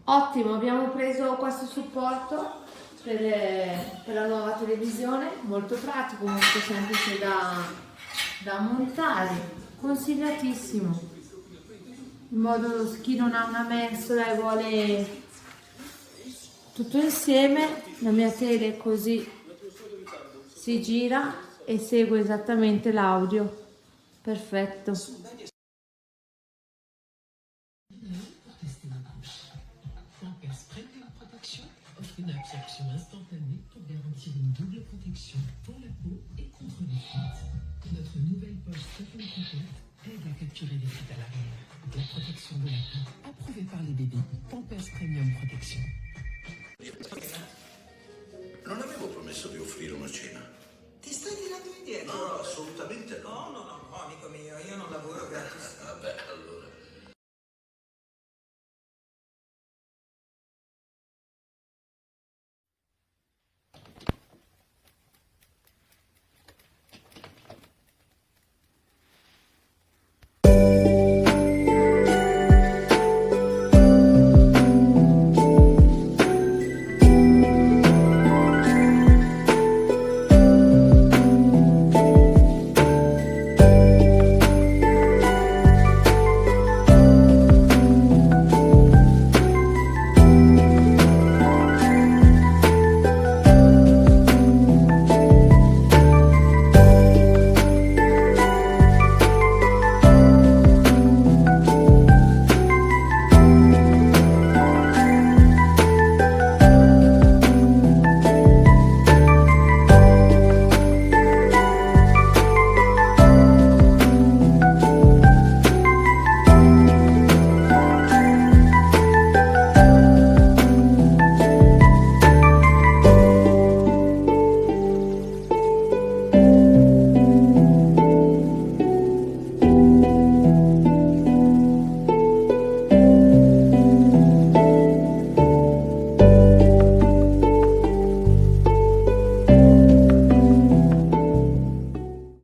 Ottimo, abbiamo preso questo supporto per la nuova televisione, molto pratico, molto semplice da montare, consigliatissimo, in modo che chi non ha una mensola e vuole tutto insieme, la mia tele così si gira e segue esattamente l'audio. Perfetto. Soundbars Premium Protection offre une absorption instantanée pour garantir une double protection pour la peau et contre les fuites. Notre nouvelle poche Soundbars complète aide à capturer les fuites à l'arrière. La protection de la peau, approuvée par les bébés. Soundbars Premium Protection. Non avevo promesso di offrire una cena.